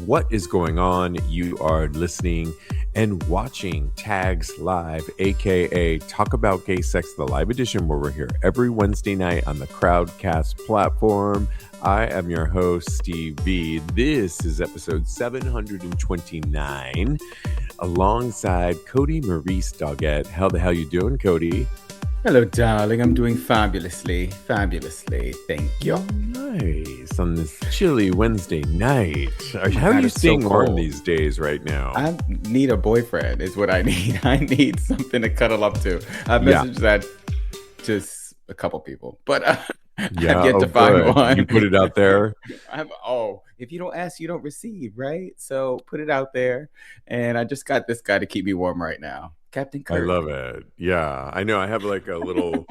what is going on? You are listening and watching Tags Live, aka Talk About Gay Sex, the live edition, where we're here every Wednesday night on the Crowdcast platform. I am your host, Steve V. This is episode 729, alongside Cody Maurice Doggett. How the hell you doing, Cody? Hello, darling. I'm doing fabulously. Thank you. Nice. On this chilly Wednesday night. How are you staying warm these days right now? I need a boyfriend is what I need. I need something to cuddle up to. I've messaged that just a couple people, but I've yet to find one. You put it out there? If you don't ask, you don't receive, right? So put it out there. And I just got this guy to keep me warm right now. Captain Kirk. I love it. Yeah, I know. I have like a little...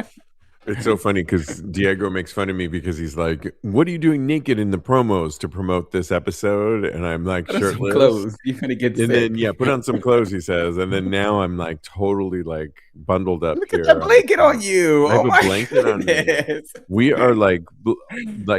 It's so funny because Diego makes fun of me because he's like, "What are you doing naked in the promos to promote this episode?" And I'm like, shirtless. Clothes. You're gonna get sick. And then put on some clothes, he says. And then now I'm like totally like bundled up. Look at that blanket on you. I have a blanket on me. We are like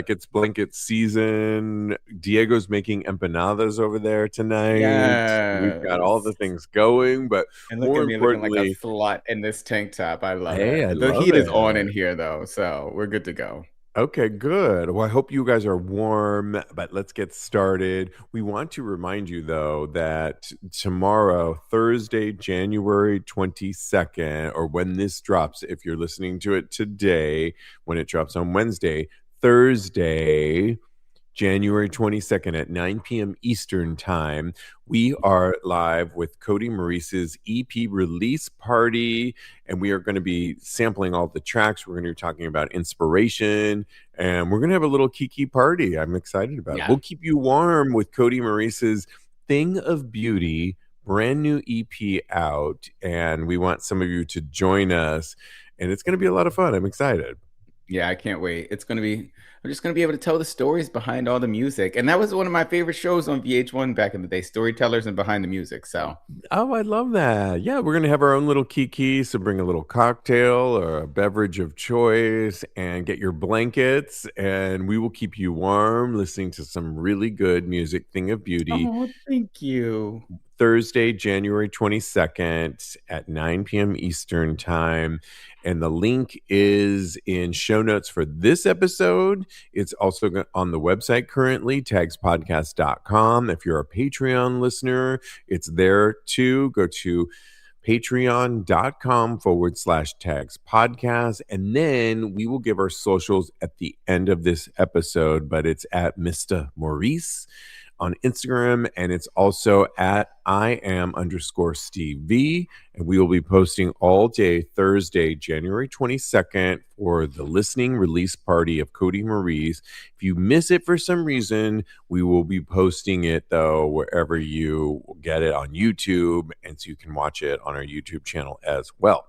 it's blanket season. Diego's making empanadas over there tonight. Yes. We've got all the things going, but and look more at me importantly, looking like a slut in this tank top. I love it. I love heat is on in here though, so we're good to go. Okay, good. Well, I hope you guys are warm, but let's get started. We want to remind you, though, that tomorrow, Thursday, January 22nd, or when this drops, if you're listening to it today, when it drops on Wednesday, Thursday, January 22nd at 9 p.m. Eastern Time, we are live with Cody Maurice's EP release party, and we are going to be sampling all the tracks. We're going to be talking about inspiration, and we're going to have a little kiki party. I'm excited about it. We'll keep you warm with Cody Maurice's Thing of Beauty, brand new EP out, and we want some of you to join us, and it's going to be a lot of fun. I'm excited. Yeah, I can't wait. I'm just going to be able to tell the stories behind all the music. And that was one of my favorite shows on VH1 back in the day, Storytellers and Behind the Music. So, oh, I love that. Yeah, we're going to have our own little kiki. So bring a little cocktail or a beverage of choice and get your blankets. And we will keep you warm listening to some really good music. Thing of Beauty. Oh, thank you. Thursday, January 22nd at 9 p.m. Eastern Time. And the link is in show notes for this episode. It's also on the website currently, tagspodcast.com. If you're a Patreon listener, it's there too. Go to patreon.com/tags podcast. And then we will give our socials at the end of this episode, but it's at Mr. Maurice on Instagram, and it's also at IAM_Steve V. And we will be posting all day Thursday, January 22nd for the listening release party of Cody Maurice. If you miss it for some reason, we will be posting it though wherever you get it on YouTube, and so you can watch it on our YouTube channel as well.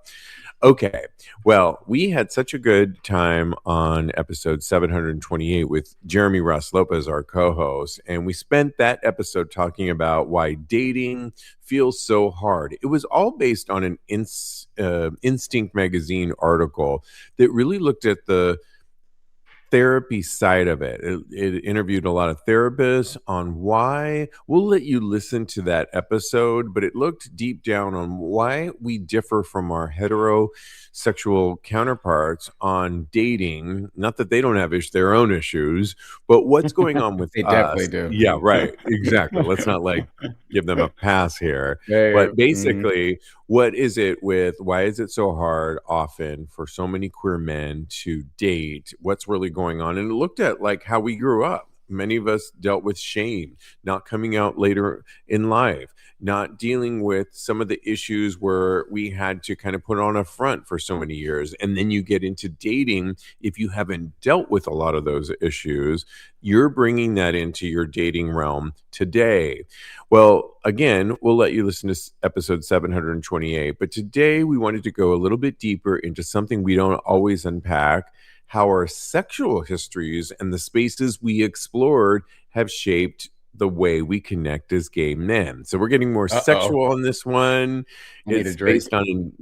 Okay, well, we had such a good time on episode 728 with Jeremy Ross Lopez, our co-host, and we spent that episode talking about why dating feels so hard. It was all based on an Instinct magazine article that really looked at the therapy side of it. It interviewed a lot of therapists on why. We'll let you listen to that episode, but it looked deep down on why we differ from our heterosexual counterparts on dating. Not that they don't have their own issues, but what's going on with they us. Definitely do. Yeah, right. Exactly. Let's not give them a pass here. But basically, what is it why is it so hard often for so many queer men to date? What's really going on? And it looked at like how we grew up. Many of us dealt with shame, not coming out later in life, not dealing with some of the issues where we had to kind of put on a front for so many years. And then you get into dating. If you haven't dealt with a lot of those issues, you're bringing that into your dating realm today. Well, again, we'll let you listen to episode 728. But today we wanted to go a little bit deeper into something we don't always unpack: how our sexual histories and the spaces we explored have shaped the way we connect as gay men. So we're getting more sexual on this one. It's based on,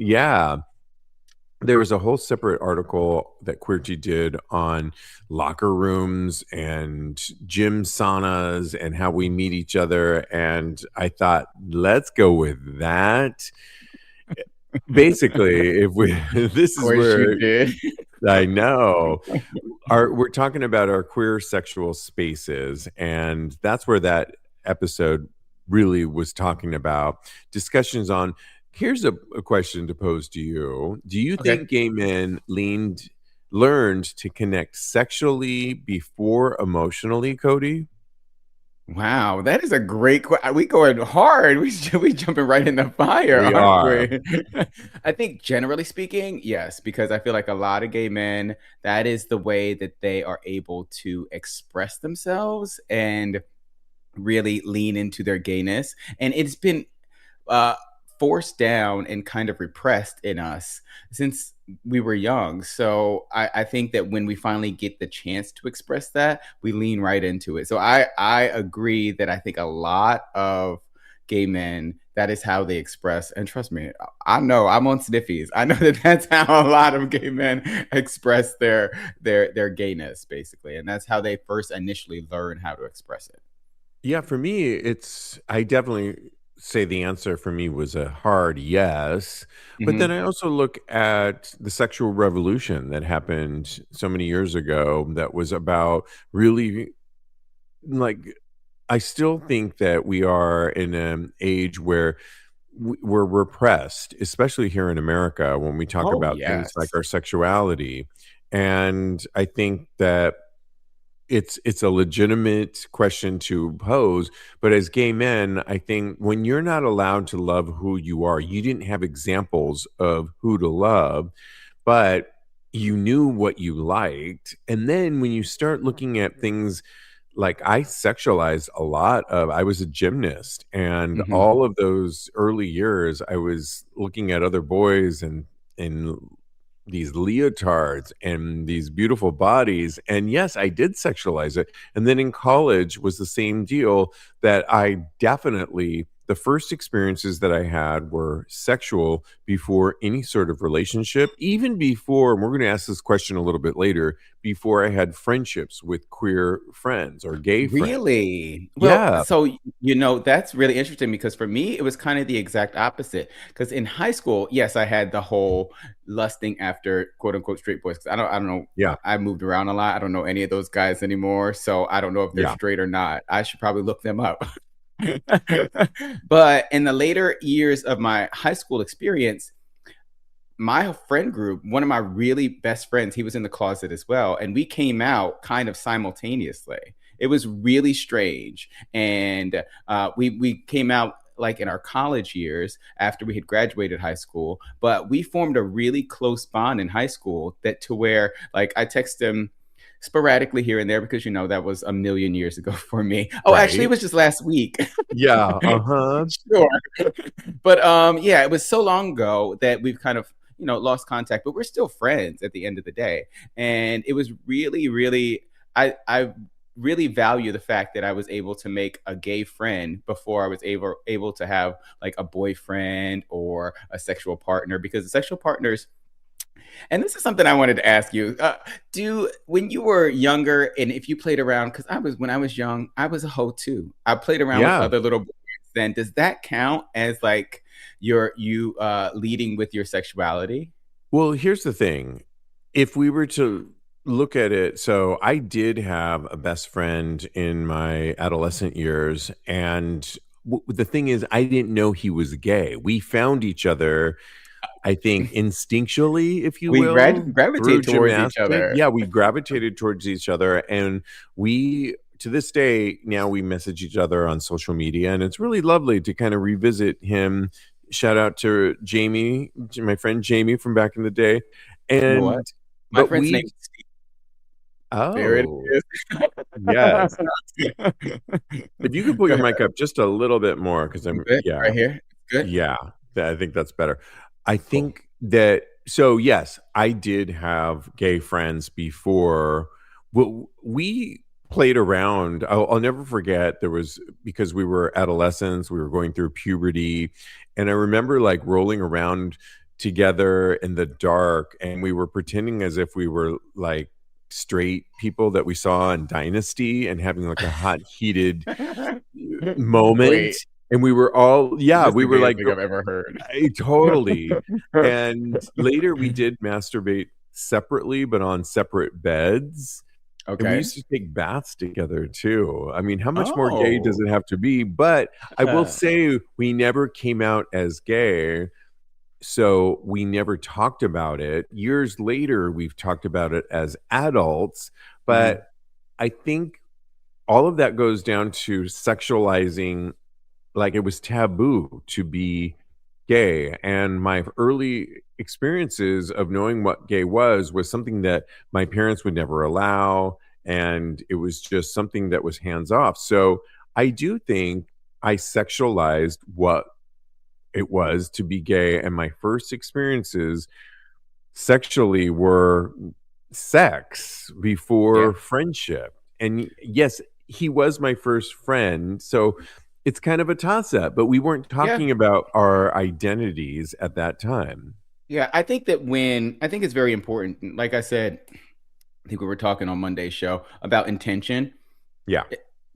there was a whole separate article that Queerty did on locker rooms and gym saunas and how we meet each other. And I thought, let's go with that. Basically, if we, this Of is course you where did. I know we're talking about our queer sexual spaces, and that's where that episode really was talking about discussions on. Here's a question to pose to you: do you Okay. think gay men learned to connect sexually before emotionally, Cody? Wow, that is a great question. We going hard. We jumping right in the fire, We aren't are. we? I think generally speaking, yes, because I feel like a lot of gay men, that is the way that they are able to express themselves and really lean into their gayness. And it's been uh, forced down and kind of repressed in us since we were young. So I think that when we finally get the chance to express that, we lean right into it. So I agree that I think a lot of gay men, that is how they express. And trust me, I know I'm on sniffies. I know that that's how a lot of gay men express their gayness, basically, and that's how they first initially learn how to express it. Yeah, for me, I definitely say the answer for me was a hard yes. But then Hmm. I also look at the sexual revolution that happened so many years ago that was about really like, I still think that we are in an age where we're repressed, especially here in America, when we talk Oh about things like yes. our sexuality. And I think that it's a legitimate question to pose, but as gay men, I think when you're not allowed to love who you are, you didn't have examples of who to love, but you knew what you liked. And then when you start looking at things like, I sexualized a lot of, I was a gymnast, and Hmm. all of those early years I was looking at other boys and these leotards and these beautiful bodies, and yes, I did sexualize it. And then in college was the same deal, that I definitely, the first experiences that I had were sexual before any sort of relationship, even before, and we're going to ask this question a little bit later, before I had friendships with queer friends or gay friends. Really? Well, Yeah, so that's really interesting because for me, it was kind of the exact opposite. Because in high school, yes, I had the whole lusting after quote unquote straight boys. 'Cause I don't know. yeah, I moved around a lot. I don't know any of those guys anymore, so I don't know if they're yeah. straight or not. I should probably look them up. But in the later years of my high school experience, my friend group, one of my really best friends, he was in the closet as well, and we came out kind of simultaneously. It was really strange, and we came out like in our college years after we had graduated high school. But we formed a really close bond in high school that to where like I text him sporadically here and there because that was a million years ago for me. Oh, actually, it Right. was just last week. Yeah. Uh-huh. Sure. But yeah, it was so long ago that we've kind of lost contact, but we're still friends at the end of the day. And it was really, really, I really value the fact that I was able to make a gay friend before I was able to have like a boyfriend or a sexual partner, because the sexual partners, and this is something I wanted to ask you. Do when you were younger, and if you played around, because when I was young, I was a hoe too. I played around with Yeah. other little boys. Then does that count as like you leading with your sexuality? Well, here's the thing. If we were to look at it, so I did have a best friend in my adolescent years. And the thing is, I didn't know he was gay. We found each other, I think, instinctually, if you We will, through gravitate towards each gymnastics. other. Yeah, we gravitated towards each other. And we, to this day, now we message each other on social media. And it's really lovely to kind of revisit him. Shout out to Jamie, my friend Jamie from back in the day. You know what? And, My but friend's name we, is Steve. There it oh, is. yes. If you could put Go your ahead. mic up just a little bit more, because You I'm, good? yeah. Right here. Good. Yeah, I think that's better. I Cool. think that, so yes, I did have gay friends before. Well, we played around. I'll never forget. There was, because we were adolescents, we were going through puberty, and I remember like rolling around together in the dark, and we were pretending as if we were like straight people that we saw in Dynasty and having like a hot heated moment. Wait, And we were all, this yeah, is we the were gayest like, thing I've ever heard. totally. And later we did masturbate separately, but on separate beds. And we Okay. used to take baths together too. I mean, how much more gay does Oh. it have to be? But I will say we never came out as gay. So we never talked about it. Years later, we've talked about it as adults. Mhm. But I think all of that goes down to sexualizing, like it was taboo to be gay. And my early experiences of knowing what gay was something that my parents would never allow. And it was just something that was hands off. So I do think I sexualized what it was to be gay. And my first experiences sexually were sex Yeah. before friendship. And yes, he was my first friend. So it's kind of a toss up, but we weren't Yeah. talking about our identities at that time. Yeah. I think it's very important. Like I said, I think we were talking on Monday's show about intention. Yeah.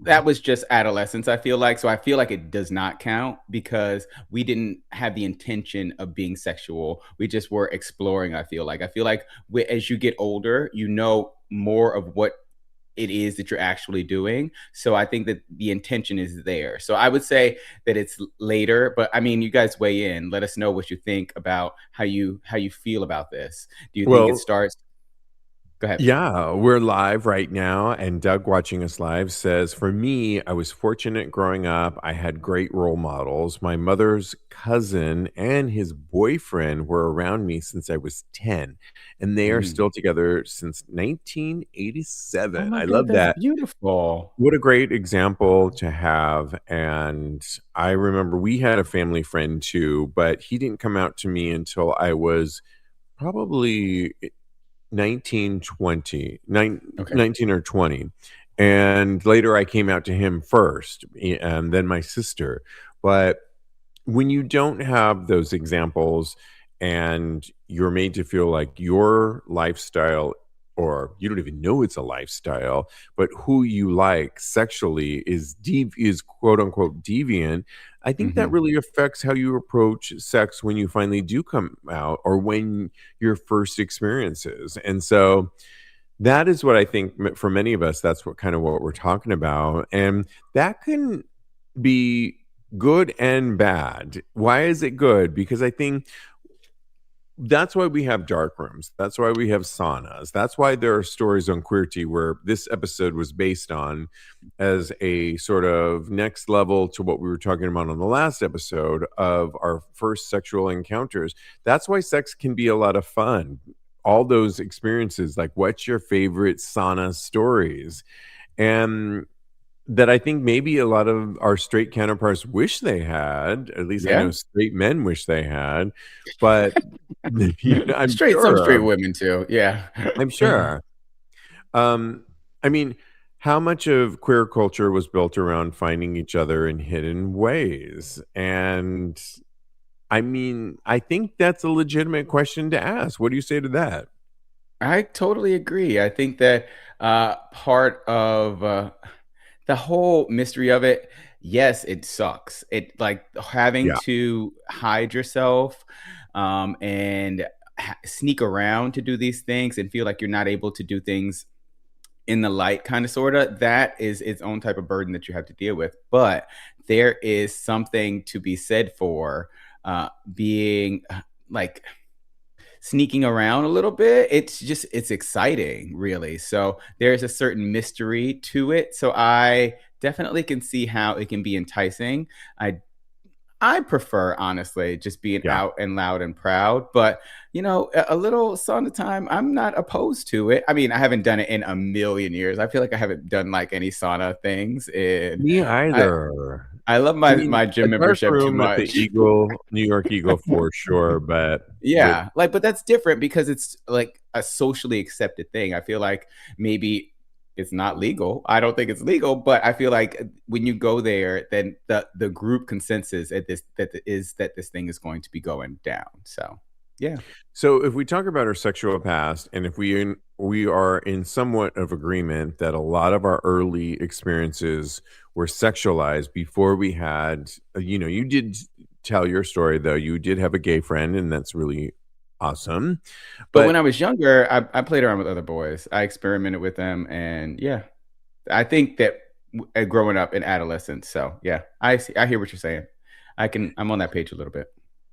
That was just adolescence, I feel like. So I feel like it does not count because we didn't have the intention of being sexual. We just were exploring, I feel like as you get older, you know more of what it is that you're actually doing. So I think that the intention is there. So I would say that it's later, but I mean, you guys weigh in. Let us know what you think about how you feel about this. Do you think it Well, starts? Go ahead. yeah, we're live right now. And Doug, watching us live, says, for me, I was fortunate growing up. I had great role models. My mother's cousin and his boyfriend were around me since I was 10, and they are Mm. still together since Oh 1987. my I God, love that's that. beautiful. What a great example to have. And I remember we had a family friend too, but he didn't come out to me until I was probably 19, 20, Okay. 19 or 20. And later I came out to him first, and then my sister. But when you don't have those examples and you're made to feel like your lifestyle, or you don't even know it's a lifestyle, but who you like sexually is quote unquote deviant, I think that Hmm. really affects how you approach sex when you finally do come out, or when your first experiences. And so that is what I think, for many of us, that's what kind of what we're talking about. And that can be good and bad. Why is it good? Because I think that's why we have dark rooms. That's why we have saunas. That's why there are stories on Queerty, where this episode was based on, as a sort of next level to what we were talking about on the last episode of our first sexual encounters. That's why sex can be a lot of fun. All those experiences, like what's your favorite sauna stories? And that I think maybe a lot of our straight counterparts wish they had. At least I Yeah. know straight men wish they had, but I'm Some straight sure. women too. Yeah. I'm sure. Um, I mean, how much of queer culture was built around finding each other in hidden ways? And I mean, I think that's a legitimate question to ask. What do you say to that? I totally agree. I think that part of the whole mystery of it, yes, it sucks. It like having Yeah. to hide yourself and sneak around to do these things and feel like you're not able to do things in the light, kind of, sort of. That is its own type of burden that you have to deal with. But there is something to be said for being like sneaking around a little bit. It's exciting, really. So there's a certain mystery to it. So I definitely can see how it can be enticing. I prefer, honestly, just being Yeah. out and loud and proud. But a little sauna time, I'm not opposed to it. I mean, I haven't done it in a million years. I feel like I haven't done like any sauna things, and Me I either. I love I my mean, a gym dark membership too room at the much. Eagle, New York Eagle, for sure, but the Yeah, like, but that's different because it's like a socially accepted thing. I feel like maybe it's not legal. I don't think it's legal, but I feel like when you go there, then the group consensus at this that is that this thing is going to be going down. So Yeah. So if we talk about our sexual past, and if we are in somewhat of agreement that a lot of our early experiences were sexualized before we had, you did tell your story though. You did have a gay friend, and that's really awesome. But when But I was younger, I played around with other boys. I experimented with them, and yeah, I think that growing up in adolescence. So yeah, I hear what you're saying. I'm on that page a little bit.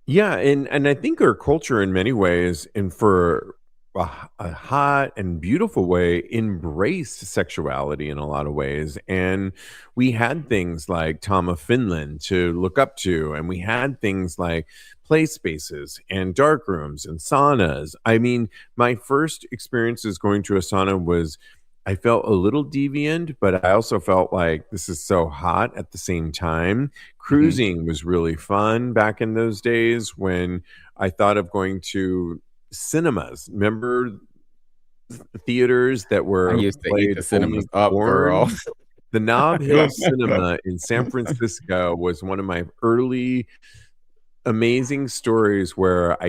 yeah, and I think our culture in many ways, and for a hot and beautiful way, embraced sexuality in a lot of ways. And we had things like Tom of Finland to look up to, and we had things like play spaces and dark rooms and saunas. I mean, my first experiences going to a sauna was I felt a little deviant, but I also felt like this is so hot at the same time. Hmm. Cruising was really fun back in those days when I thought of going to cinemas. Remember theaters that I were used to eat played the cinemas only up, girl. porn? The Nob Hill Cinema in San Francisco was one of my early amazing stories where I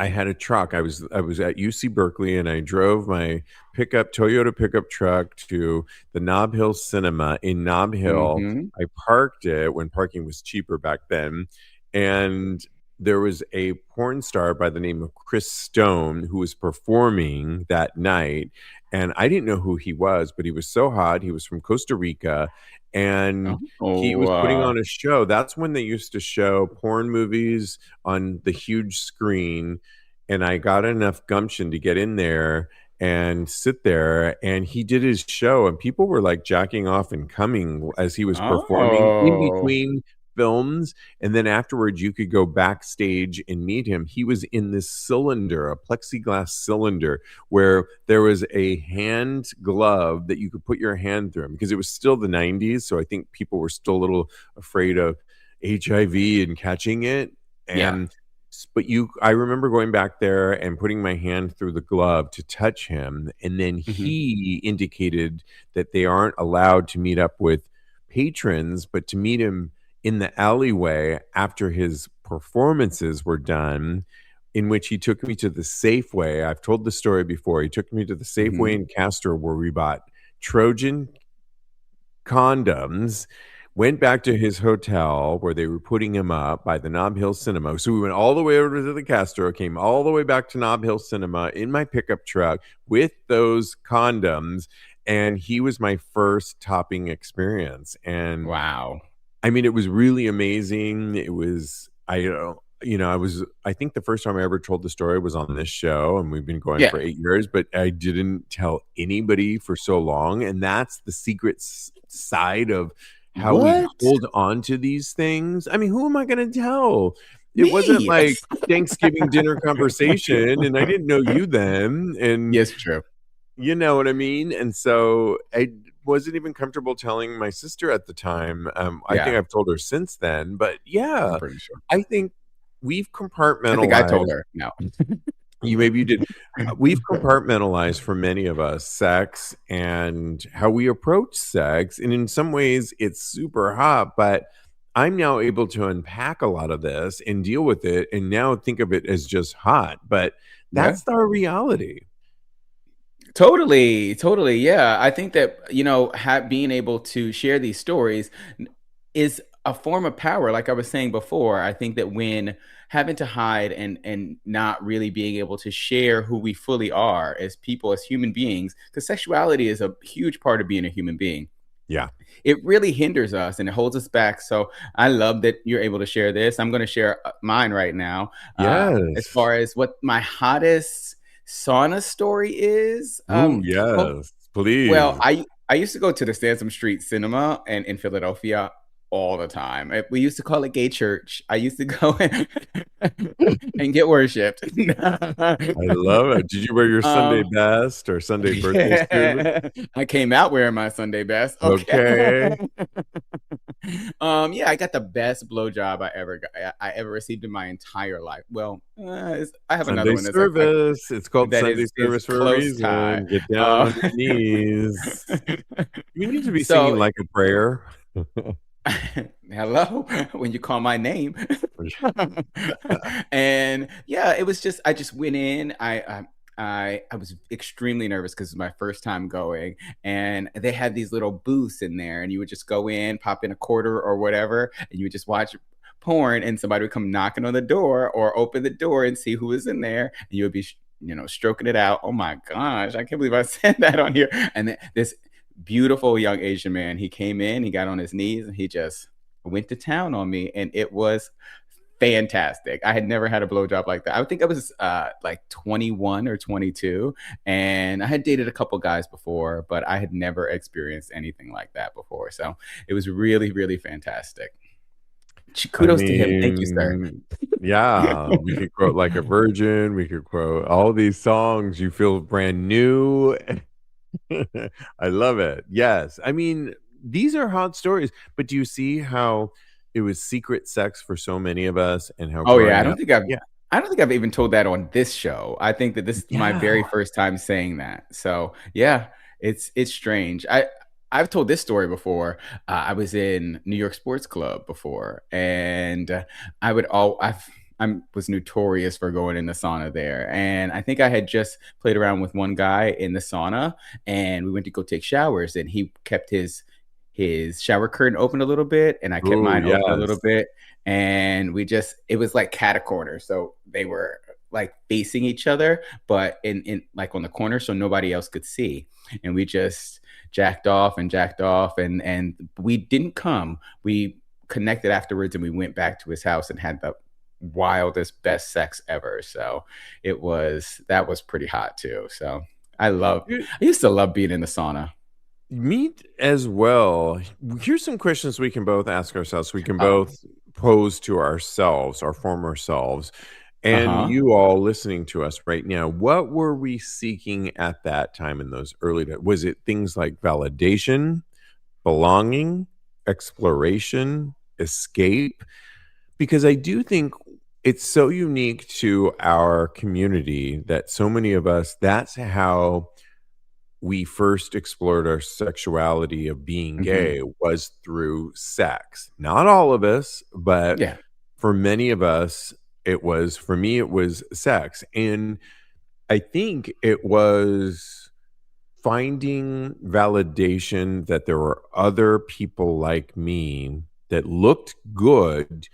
had a truck. I was at UC Berkeley, and I drove my Toyota pickup truck to the Nob Hill Cinema in Nob Hill. Hmm. I parked it when parking was cheaper back then, and there was a porn star by the name of Chris Stone who was performing that night, and I didn't know who he was, but he was so hot. He was from Costa Rica, and he Oh, was putting on a show. That's when they used to show porn movies on the huge screen, and I got enough gumption to get in there and sit there, and he did his show, and people were like jacking off and coming as he was performing in oh, between films. And then afterwards you could go backstage and meet him. He was in this cylinder, a plexiglass cylinder, where there was a hand glove that you could put your hand through him, because it was still the 90s, so I think people were still a little afraid of HIV and catching it. yeah. And but I remember going back there and putting my hand through the glove to touch him, and then Hmm. he indicated that they aren't allowed to meet up with patrons, but to meet him in the alleyway after his performances were done, in which he took me to the Safeway. I've told the story before. He took me to the Safeway Hmm. in Castro, where we bought Trojan condoms, went back to his hotel where they were putting him up by the Nob Hill Cinema. So we went all the way over to the Castro, came all the way back to Nob Hill Cinema in my pickup truck with those condoms. And he was my first topping experience. And Wow. I mean, it was really amazing. I think the first time I ever told the story was on this show, and we've been going Yeah. for 8 years, but I didn't tell anybody for so long. And that's the secret side of how we What? hold on to these things. I mean, who am I going to tell? It wasn't Me. like Thanksgiving dinner conversation, and I didn't know you then. And Yes, true. you know what I mean? And so I wasn't even comfortable telling my sister at the time. I think Yeah, I've told her since then, but I'm yeah, pretty sure. I think we've I think I told compartmentalized. her. No. Maybe you did. We've compartmentalized for many of us sex and how we approach sex. And in some ways, it's super hot, but I'm now able to unpack a lot of this and deal with it, and now think of it as just hot. But Yeah. that's our reality. Totally, totally. Yeah, I think that being able to share these stories is a form of power. Like I was saying before, I think that when having to hide and not really being able to share who we fully are as people, as human beings, because sexuality is a huge part of being a human being. Yeah. It really hinders us and it holds us back. So I love that you're able to share this. I'm going to share mine right now. As Yes. far as what my hottest sauna story is, Ooh, well, yes. well, Please. I used to go to the Sansom Street Cinema and in Philadelphia all the time. We used to call it gay church. I used to go and get worshipped. I love it. Did you wear your Sunday um, best or Sunday birthday suit? yeah, I came out wearing my Sunday best. Okay. Okay. Yeah, I got the best blowjob I ever received in my entire life. Well, I have another Sunday one that's like service. It's called that Sunday is service for a close tie. reason. Get down Uh, on your knees. You need to be singing so like a prayer. hello, when you call my name. And yeah, it was just I just went in. I was extremely nervous because it was my first time going, and they had these little booths in there, and you would just go in, pop in a quarter or whatever, and you would just watch porn, and somebody would come knocking on the door or open the door and see who was in there, and you would be stroking it out. Oh my gosh, I can't believe I said that on here. And then this beautiful young Asian man, he came in, he got on his knees, and he just went to town on me, and it was fantastic. I had never had a blowjob like that. I think I was like 21 or 22, and I had dated a couple guys before, but I had never experienced anything like that before. So it was really, really fantastic. I Kudos to him. Thank you, sir. mean, yeah, we could quote Like a Virgin. We could quote all these songs. You feel brand new. I love it. Yes. I mean, these are hot stories, but do you see how it was secret sex for so many of us and how Oh yeah, growing up? Yeah. I don't think I've even told that on this show. I think that this is my Yeah. very first time saying that. So yeah, it's strange. I've told this story before. I was in New York Sports Club before, and I would all I was notorious for going in the sauna there. And I think I had just played around with one guy in the sauna, and we went to go take showers, and he kept his shower curtain open a little bit, and I kept Oh, mine open a yes. little bit, and it was like cat corner, so they were like facing each other, but in like on the corner, so nobody else could see, and we just jacked off, and we didn't come. We connected afterwards, and we went back to his house and had the wildest, best sex ever. So that was pretty hot too. So I used to love being in the sauna. Me as well. Here's some questions we can both ask ourselves. We can Oh, both pose to ourselves, our former selves, and uh-huh. you all listening to us right now. What were we seeking at that time in those early days? Was it things like validation, belonging, exploration, escape? Because I do think it's so unique to our community that so many of us, that's how we first explored our sexuality of being Hmm. gay was through sex. Not all of us, but Yeah. for many of us, for me, it was sex. And I think it was finding validation that there were other people like me that looked good,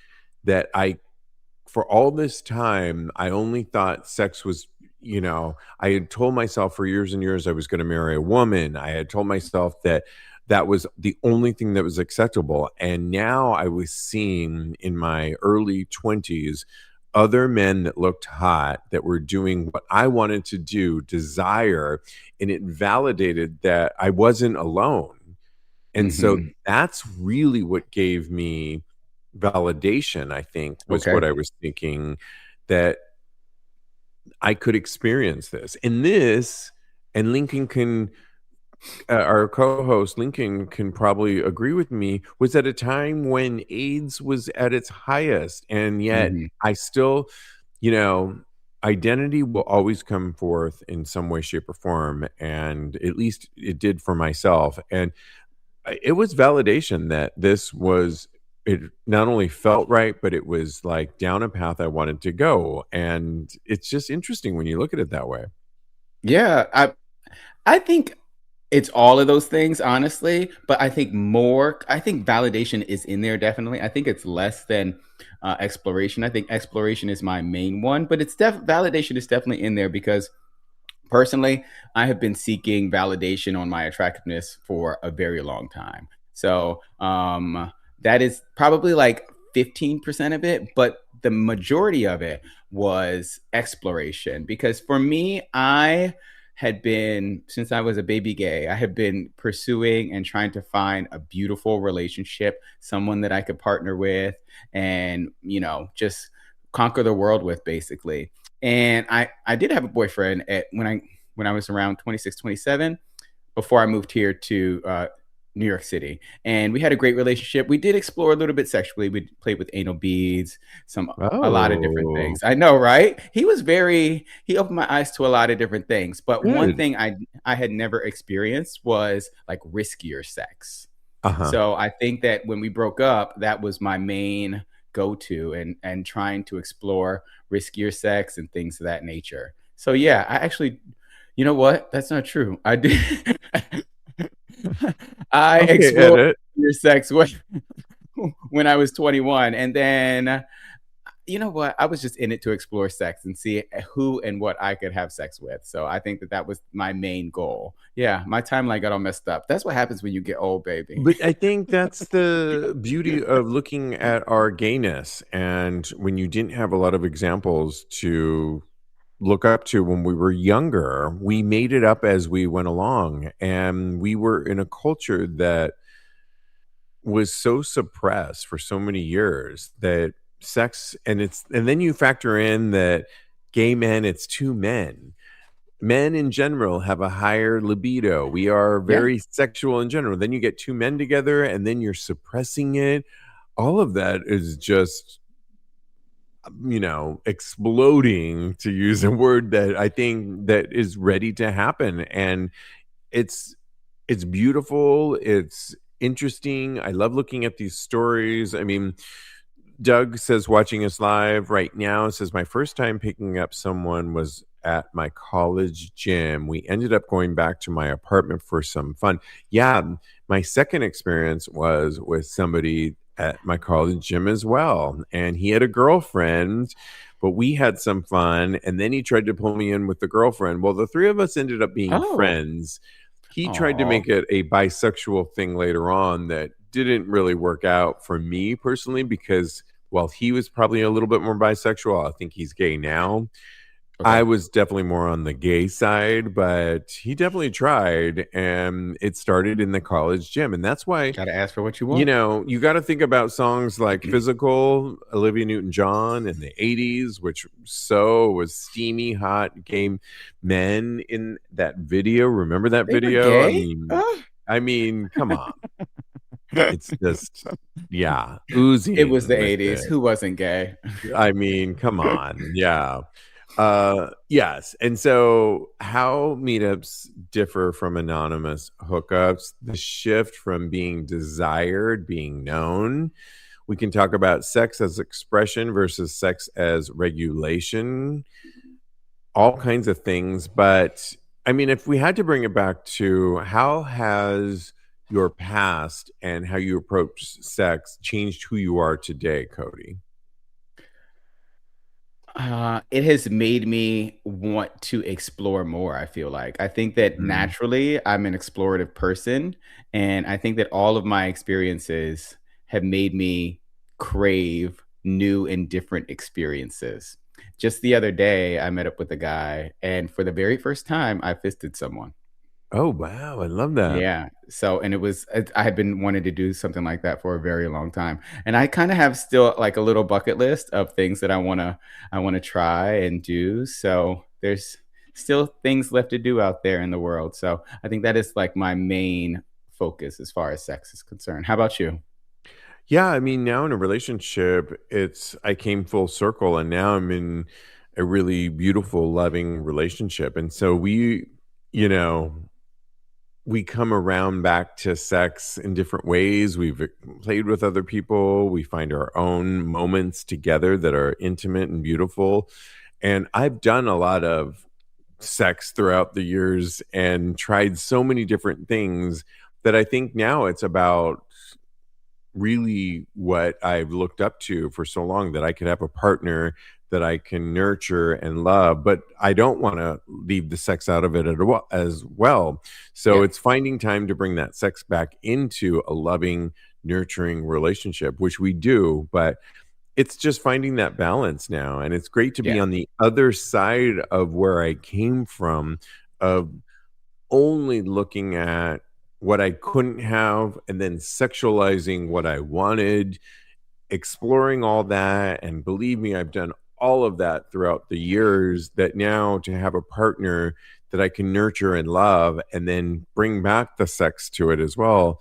that I for all this time, I only thought sex was, I had told myself for years and years I was going to marry a woman. I had told myself that that was the only thing that was acceptable. And now I was seeing in my early 20s other men that looked hot, that were doing what I wanted to do, desire, and it validated that I wasn't alone. And so Hmm. that's really what gave me validation, I think, was what Okay. I was thinking, that I could experience this. And Lincoln can, our co-host Lincoln can probably agree with me, was at a time when AIDS was at its highest. And yet Hmm. I still, you know, identity will always come forth in some way, shape, or form. And at least it did for myself. And it was validation that this was, it not only felt right, but it was like down a path I wanted to go. And it's just interesting when you look at it that way. Yeah. I think it's all of those things, honestly, but I think validation is in there definitely. I think it's less than exploration. I think exploration is my main one, but validation is definitely in there because personally, I have been seeking validation on my attractiveness for a very long time. So that is probably like 15% of it, but the majority of it was exploration. Because for me, I had been, since I was a baby gay, I had been pursuing and trying to find a beautiful relationship, someone that I could partner with and, just conquer the world with, basically. And I did have a boyfriend when I was around 26, 27, before I moved here to New York City, and we had a great relationship. We did explore a little bit sexually. We played with anal beads, a lot of different Oh, things. I know, right? He opened my eyes to a lot of different things. But one good. thing I had never experienced was like riskier sex. Uh huh. So I think that when we broke up, that was my main go to, and trying to explore riskier sex and things of that nature. So yeah, I actually, you know what? That's not true. I did. I Okay, explored edit. your sex when I was 21, and then you know what? I was just in it to explore sex and see who and what I could have sex with. So I think that that was my main goal. Yeah, my timeline got all messed up. That's what happens when you get old, baby. But I think that's the beauty of looking at our gayness. And when you didn't have a lot of examples to look up to when we were younger, we made it up as we went along. And we were in a culture that was so suppressed for so many years that sex, and then you factor in that gay men, it's two men. Men in general have a higher libido. We are Yeah. very sexual in general. Then you get two men together and then you're suppressing it. All of that is just, exploding, to use a word that I think that is ready to happen. And it's it's beautiful. It's interesting. I love looking at these stories. I mean, Doug says, watching us live right now, says, my first time picking up someone was at my college gym. We ended up going back to my apartment for some fun. Yeah, my second experience was with somebody at my college gym as well. And he had a girlfriend, but we had some fun. And then he tried to pull me in with the girlfriend. Well, the three of us ended up being Oh. friends. He tried to Oh. make it a bisexual thing later on that didn't really work out for me personally, because while he was probably a little bit more bisexual, I think he's gay now. I Okay. was definitely more on the gay side, but he definitely tried, and it started in the college gym. And that's why, Got to ask for what you want. you got to think about songs like Physical, Olivia Newton-John in the 80s, which so was steamy, hot gay men in that video. Remember that They were video? I gay. mean, come on. It's just, yeah, It was oozing the with 80s. it. Who wasn't gay? I mean, come on. Yeah. Yes. And so how meetups differ from anonymous hookups, the shift from being desired, being known. We can talk about sex as expression versus sex as regulation, all kinds of things. But I mean, if we had to bring it back to how has your past and how you approach sex changed who you are today, Cody? It has made me want to explore more, I feel like. I think that Mm. naturally I'm an explorative person, and I think that all of my experiences have made me crave new and different experiences. Just the other day, I met up with a guy, and for the very first time, I fisted someone. Oh, wow. I love that. Yeah. So, and I had been wanting to do something like that for a very long time. And I kind of have still like a little bucket list of things that I want to try and do. So, there's still things left to do out there in the world. So, I think that is like my main focus as far as sex is concerned. How about you? Yeah, I mean, now in a relationship, I came full circle and now I'm in a really beautiful, loving relationship. And so you know, we come around back to sex in different ways. We've played with other people. We find our own moments together that are intimate and beautiful. And I've done a lot of sex throughout the years and tried so many different things that I think now it's about really what I've looked up to for so long, that I could have a partner that I can nurture and love, but I don't want to leave the sex out of it as well. So Yeah. it's finding time to bring that sex back into a loving, nurturing relationship, which we do, but it's just finding that balance now. And it's great to be Yeah. on the other side of where I came from, of only looking at what I couldn't have and then sexualizing what I wanted, exploring all that. And believe me, I've done all of that throughout the years, that now to have a partner that I can nurture and love and then bring back the sex to it as well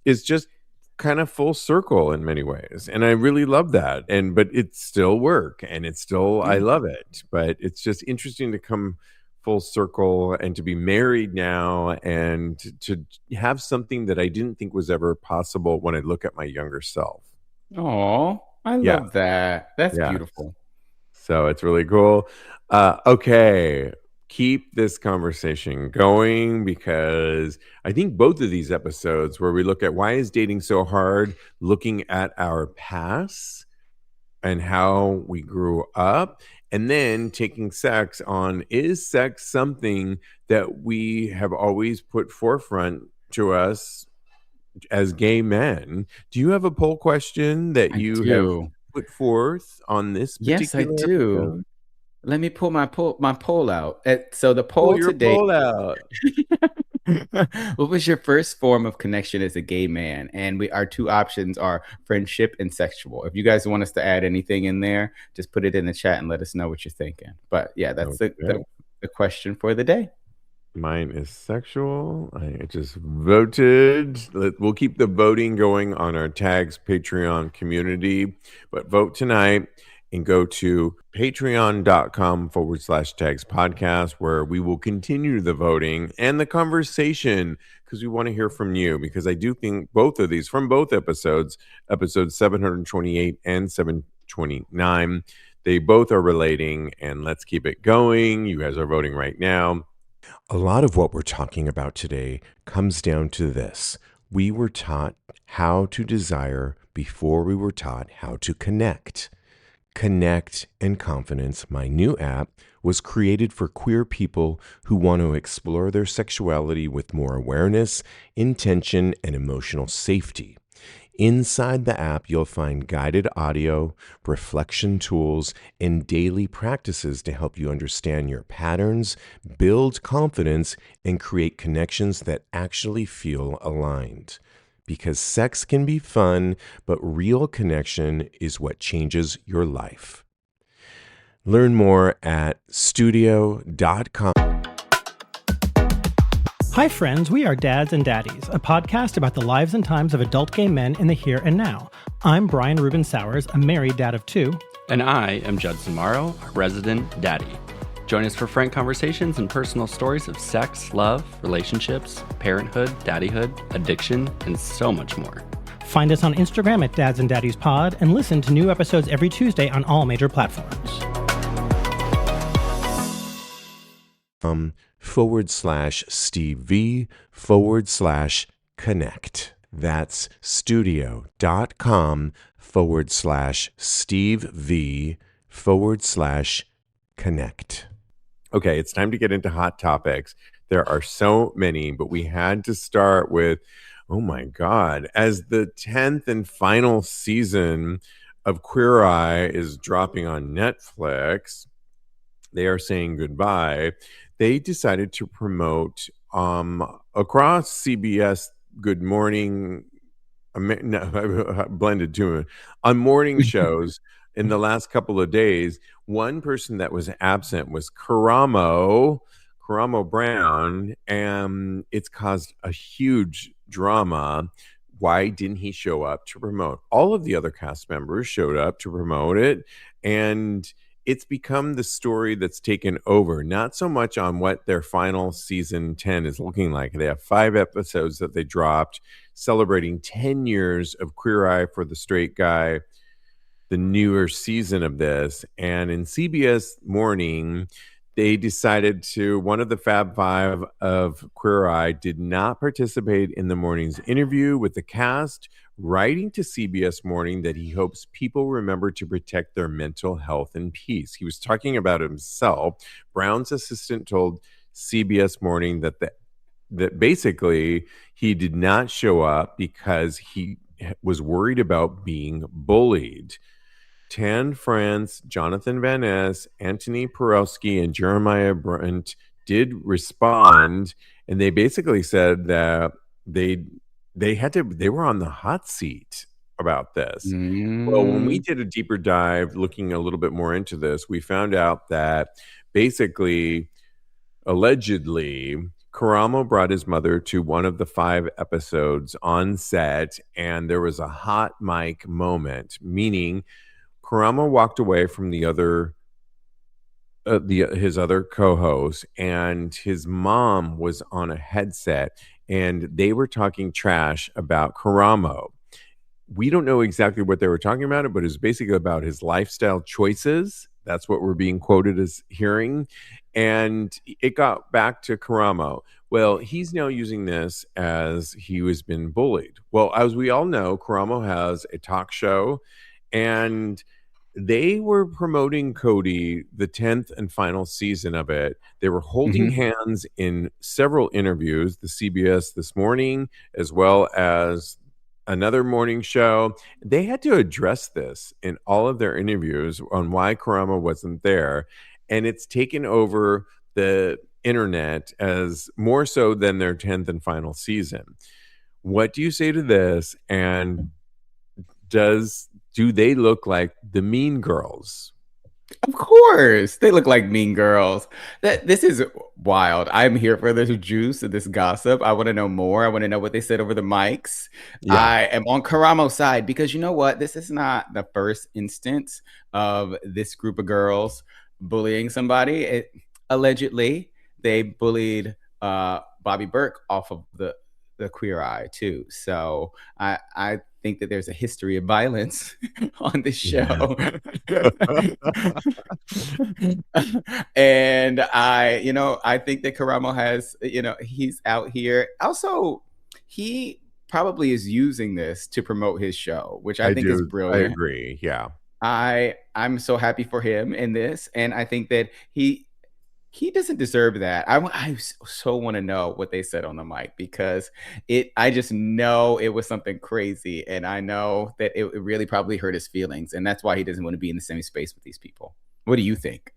is just kind of full circle in many ways. And I really love that. But it's still work and it's still, I Yeah. love it. But it's just interesting to come full circle and to be married now and to have something that I didn't think was ever possible when I look at my younger self. Aw. I Yeah, love that. That's yeah. beautiful. So it's really cool. Okay, keep this conversation going because I think both of these episodes where we look at why is dating so hard, looking at our past and how we grew up, and then taking sex on is sex something that we have always put forefront to us as gay men. Do you have a poll question that I you have do. put forth on this Yes, I particular do. episode? Let me pull my poll out. So the Pull poll your today. poll out. What was your first form of connection as a gay man? And our two options are friendship and sexual. If you guys want us to add anything in there, just put it in the chat and let us know what you're thinking. But yeah, that's Okay. the question for the day. Mine is sexual. I just voted. We'll keep the voting going on our tags Patreon community, but vote tonight and go to patreon.com/tags podcast, where we will continue the voting and the conversation because we want to hear from you. Because I do think both of these from both episodes, episodes 728 and 729, they both are relating. And let's keep it going. You guys are voting right now. A lot of what we're talking about today comes down to this. We were taught how to desire before we were taught how to connect. Connect and Confidence, my new app, was created for queer people who want to explore their sexuality with more awareness, intention, and emotional safety. Inside the app, you'll find guided audio, reflection tools, and daily practices to help you understand your patterns, build confidence, and create connections that actually feel aligned. Because sex can be fun, but real connection is what changes your life. Learn more at studio.com. Hi, friends. We are Dads and Daddies, a podcast about the lives and times of adult gay men in the here and now. I'm Brian Rubin Sowers, a married dad of two. And I am Judson Morrow, a resident daddy. Join us for frank conversations and personal stories of sex, love, relationships, parenthood, daddyhood, addiction, and so much more. Find us on Instagram at Dads and Daddies Pod and listen to new episodes every Tuesday on all major platforms. /Steve V/connect. That's studio.com/Steve V/connect. Okay, it's time to get into hot topics. There are so many, but we had to start with, oh my God, as the 10th and final season of Queer Eye is dropping on Netflix, they are saying goodbye. They decided to promote across CBS Good Morning, blended too, on morning shows in the last couple of days. One person that was absent was Karamo Brown, and it's caused a huge drama. Why didn't he show up to promote? All of the other cast members showed up to promote it, and it's become the story that's taken over, not so much on what their final season 10 is looking like. They have 5 episodes that they dropped celebrating 10 years of Queer Eye for the Straight Guy, the newer season of this. And in CBS Morning, they decided to, one of the Fab Five of Queer Eye did not participate in the morning's interview with the cast, writing to CBS Morning that he hopes people remember to protect their mental health and peace. He was talking about himself. Brown's assistant told CBS Morning that basically he did not show up because he was worried about being bullied. Tan France, Jonathan Van Ness, Anthony Porowski, and Jeremiah Brent did respond, and they basically said that they were on the hot seat about this. Well, when we did a deeper dive looking a little bit more into this, we found out that basically, allegedly, Karamo brought his mother to one of the 5 episodes on set, and there was a hot mic moment, meaning Karamo walked away from the other his other co-host, and his mom was on a headset, and they were talking trash about Karamo. we don't know exactly what they were talking about, but it's basically about his lifestyle choices. That's what we're being quoted as hearing. And it got back to Karamo. Well, he's now using this as he was been bullied. Well, as we all know, Karamo has a talk show, and they were promoting Cody, the 10th and final season of it. They were holding hands in several interviews, the CBS This Morning, as well as another morning show. They had to address this in all of their interviews on why Karamo wasn't there. And it's taken over the internet as more so than their 10th and final season. What do you say to this? And do they look like the Mean Girls? Of course, they look like Mean Girls. This is wild. I'm here for this juice and this gossip. I want to know more. I want to know what they said over the mics. Yeah. I am on Karamo's side because you know what? This is not the first instance of this group of girls bullying somebody. Allegedly, they bullied Bobby Burke off of the Queer Eye too. So I think that there's a history of violence on this show. And I think that Karamo has, he's out here. Also, he probably is using this to promote his show, which I think is brilliant. I agree. Yeah. I'm so happy for him in this. And I think that he doesn't deserve that. I so want to know what they said on the mic because I just know it was something crazy. And I know that it really probably hurt his feelings. And that's why he doesn't want to be in the same space with these people. What do you think?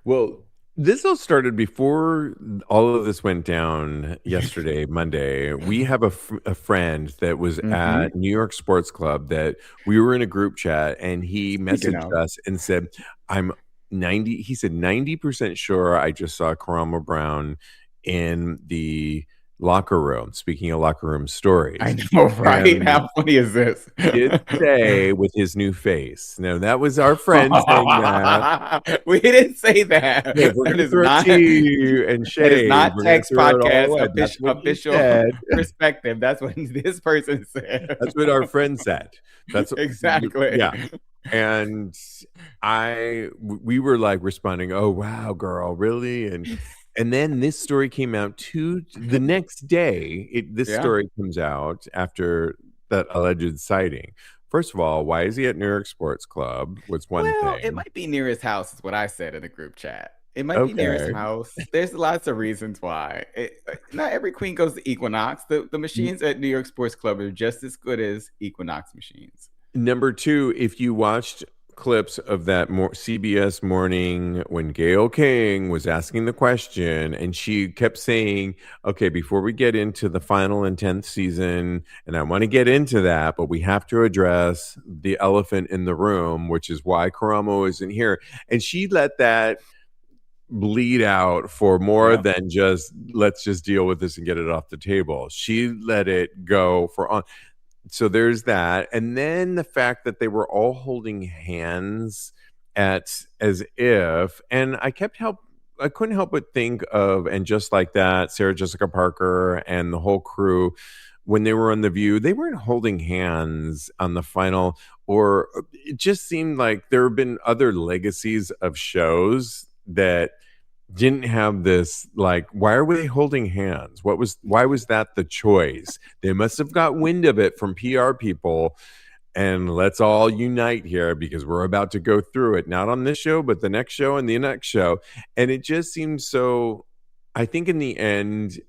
Well, this all started before all of this went down yesterday, Monday. We have a friend that was at New York Sports Club that we were in a group chat, and he messaged us and said, he said 90% sure I just saw Karamo Brown in the locker room. Speaking of locker room stories, I know, right? And how funny is this? Did say with his new face. No, that was our friend saying that. We didn't say that. Yeah, we're going to throw tea and shade. It is not text podcast official perspective. That's what this person said. That's what our friend said. That's exactly. Yeah. And we were like responding, "Oh wow, girl, really?" And then this story came out the next day. This story comes out after that alleged sighting. First of all, why is he at New York Sports Club? Was one thing. It might be near his house, is what I said in the group chat. It might be near his house. There's lots of reasons why. Not every queen goes to Equinox. The machines at New York Sports Club are just as good as Equinox machines. Number two, if you watched clips of that CBS morning when Gayle King was asking the question and she kept saying, okay, before we get into the final and 10th season, and I want to get into that, but we have to address the elephant in the room, which is why Karamo isn't here. And she let that bleed out for more than just, let's just deal with this and get it off the table. She let it go so there's that. And then the fact that they were all holding hands as if, and I couldn't help but think of, and just like that, Sarah Jessica Parker and the whole crew, when they were on The View, they weren't holding hands on the final, or it just seemed like there have been other legacies of shows that didn't have this, like, why are we holding hands? Why was that the choice? They must have got wind of it from PR people, and let's all unite here because we're about to go through it, not on this show, but the next show and the next show. And it just seems so, I think in the end,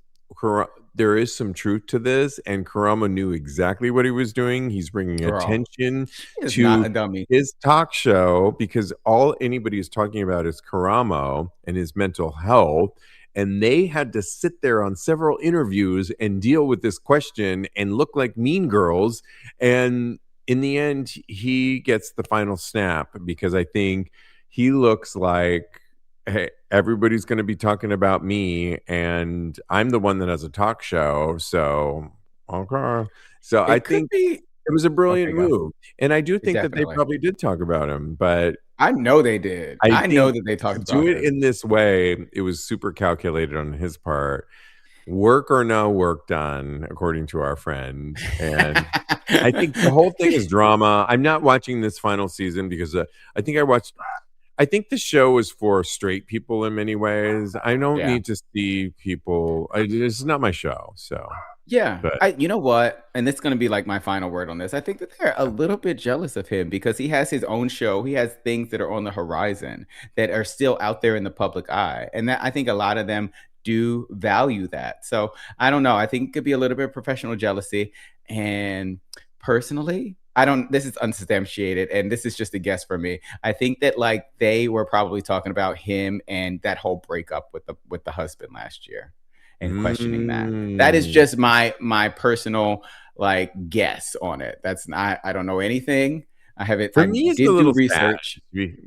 there is some truth to this, and Karamo knew exactly what he was doing. He's bringing attention to his talk show because all anybody is talking about is Karamo and his mental health. And they had to sit there on several interviews and deal with this question and look like mean girls. And in the end, he gets the final snap because I think he looks like, hey, everybody's going to be talking about me, and I'm the one that has a talk show. So, okay. So I think it was a brilliant move. And I do think that they probably did talk about him, but I know they did. I know that they talked about it in this way. It was super calculated on his part. Work or no work done, according to our friend. And I think the whole thing is drama. I'm not watching this final season because I think the show is for straight people in many ways. I don't Yeah. need to see people. This is not my show. So, Yeah. but You know what? And this is going to be like my final word on this. I think that they're a little bit jealous of him because he has his own show. He has things that are on the horizon that are still out there in the public eye. And that I think a lot of them do value that. So I don't know. I think it could be a little bit of professional jealousy. And personally, I don't, this is unsubstantiated and this is just a guess for me. I think that like they were probably talking about him and that whole breakup with the husband last year and questioning that. That is just my personal like guess on it. That's not, I don't know anything. for I me, it's a did do little sad research.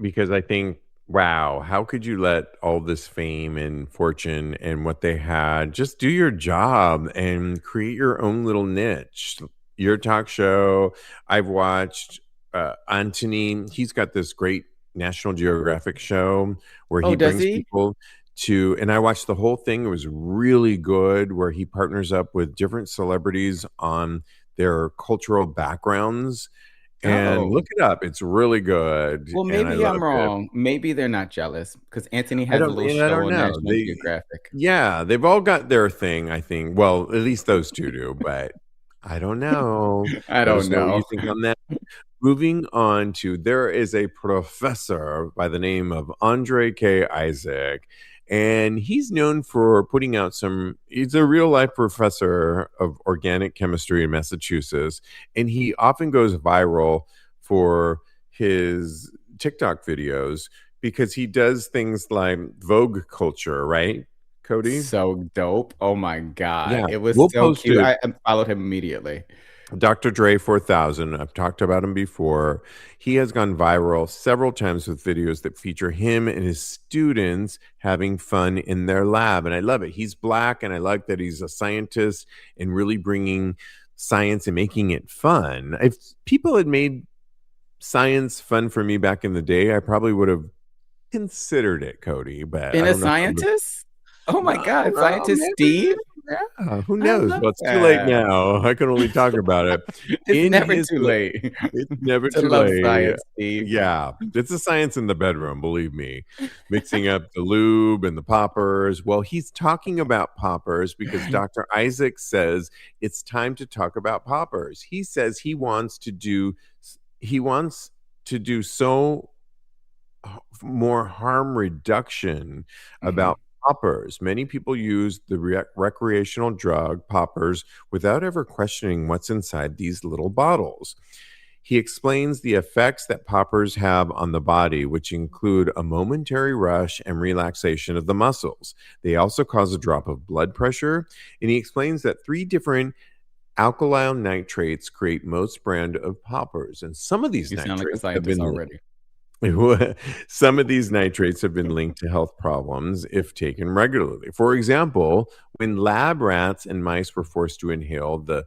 because I think, wow, how could you let all this fame and fortune and what they had just do your job and create your own little niche? Your talk show. I've watched Anthony. He's got this great National Geographic show where Oh, he does brings he? people to, and I watched the whole thing. It was really good where he partners up with different celebrities on their cultural backgrounds. And Oh. look it up. It's really good. Well, And I maybe I'm loved it. wrong. Maybe they're not jealous because Anthony has a little I show don't on know. National Geographic. Yeah, they've all got their thing, I think. Well, at least those two do, but I don't know. I Let don't us know what you know. think on that. Moving on to, there is a professor by the name of Andre K. Isaac, and he's known for putting out he's a real life professor of organic chemistry in Massachusetts, and he often goes viral for his TikTok videos because he does things like Vogue culture, right, Cody? So dope. Oh my God. Yeah, It was we'll so post cute. it. I followed him immediately. Dr. Dre 4000, I've talked about him before. He has gone viral several times with videos that feature him and his students having fun in their lab. And I love it. He's Black, and I like that he's a scientist and really bringing science and making it fun. If people had made science fun for me back in the day, I probably would have considered it, Cody, but And I a don't know. scientist? Oh my God. Well, Scientist maybe. Steve? Yeah, who I knows? love Well, it's too late that. now. I can only talk about it. It's In never his too late It's never to too love late. science, Steve. Yeah, it's a science in the bedroom, believe me. Mixing up the lube and the poppers. Well, he's talking about poppers because Dr. Isaac says it's time to talk about poppers. He says he wants to do so more harm reduction Mhm. about poppers. Many people use the recreational drug poppers without ever questioning what's inside these little bottles. He explains the effects that poppers have on the body, which include a momentary rush and relaxation of the muscles. They also cause a drop of blood pressure. And he explains that three different alkyl nitrates create most brand of poppers. And some of these You sound like a nitrates have scientist been already. some of these nitrates have been linked to health problems if taken regularly. For example, when lab rats and mice were forced to inhale the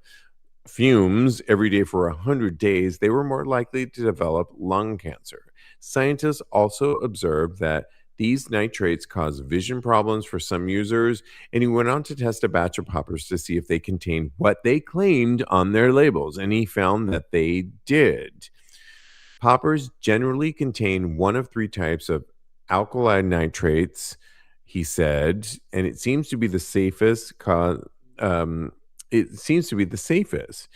fumes every day for 100 days, they were more likely to develop lung cancer. Scientists also observed that these nitrates cause vision problems for some users, and he went on to test a batch of poppers to see if they contained what they claimed on their labels, and he found that they did. Poppers generally contain one of three types of alkali nitrates, he said, and it seems to be the safest. It seems to be the safest.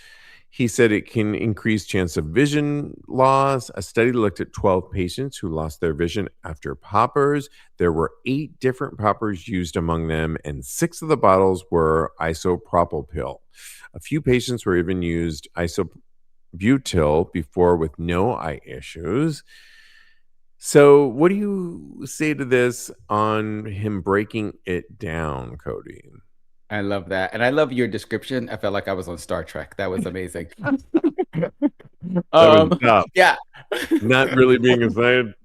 He said it can increase chance of vision loss. A study looked at 12 patients who lost their vision after poppers. There were 8 different poppers used among them, and 6 of the bottles were isopropyl. A few patients were even used isobutyl before with no eye issues. So, what do you say to this on him breaking it down, Cody? I love that. And I love your description. I felt like I was on Star Trek. That was amazing. That was tough. Yeah. Not really being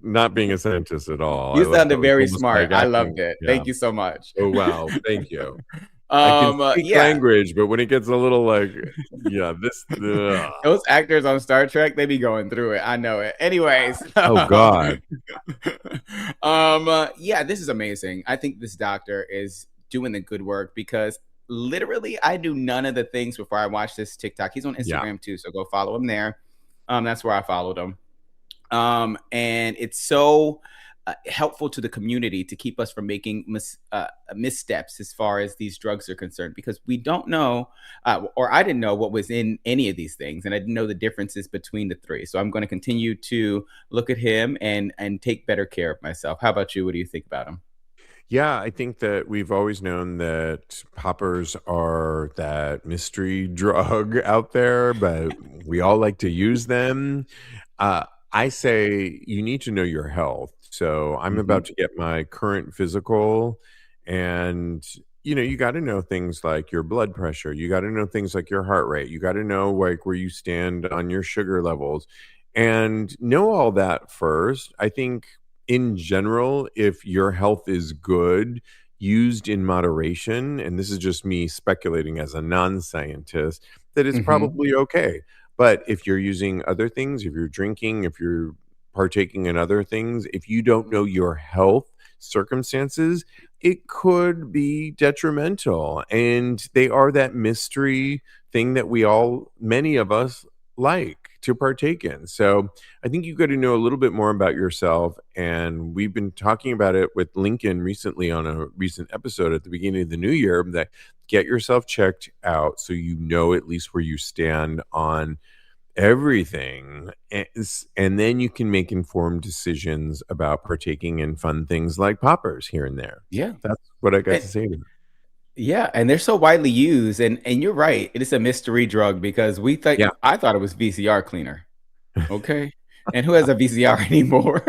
not being a scientist at all. I You love sounded that was very almost smart. like I acting. loved it. Yeah. Thank you so much. Oh wow, thank you. I can speak Yeah. language, but when it gets a little like, yeah, this. Those actors on Star Trek, they be going through it. I know it. Anyways. Oh God. Yeah, this is amazing. I think this doctor is doing the good work because literally, I do none of the things before I watch this TikTok. He's on Instagram too, so go follow him there. That's where I followed him. And it's so helpful to the community to keep us from making missteps as far as these drugs are concerned, because we don't know, or I didn't know what was in any of these things, and I didn't know the differences between the three. So I'm going to continue to look at him and take better care of myself. How about you? What do you think about him? Yeah, I think that we've always known that poppers are that mystery drug out there, but we all like to use them. I say you need to know your health. So I'm about to get my current physical, and you got to know things like your blood pressure. You got to know things like your heart rate. You got to know like where you stand on your sugar levels, and know all that first. I think in general, if your health is good, used in moderation, and this is just me speculating as a non-scientist, that it's probably okay. But if you're using other things, if you're drinking, if you're partaking in other things, if you don't know your health circumstances, it could be detrimental. And they are that mystery thing that many of us like to partake in. So I think you got to know a little bit more about yourself. And we've been talking about it with Lincoln recently on a recent episode at the beginning of the new year, that get yourself checked out so you know at least where you stand on everything. And then you can make informed decisions about partaking in fun things like poppers here and there. Yeah. That's what I got to say to them. Yeah, and they're so widely used, and you're right. It is a mystery drug because I thought it was VCR cleaner. Okay, and who has a VCR anymore?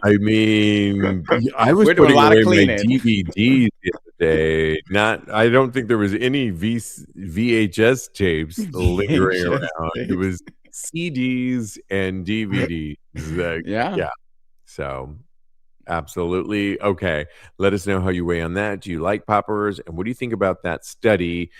I mean, I was putting away my DVDs the other day. I don't think there was any VHS tapes lingering around. It was CDs and DVDs. Yeah. So. Absolutely. Okay. Let us know how you weigh on that. Do you like poppers? And what do you think about that study?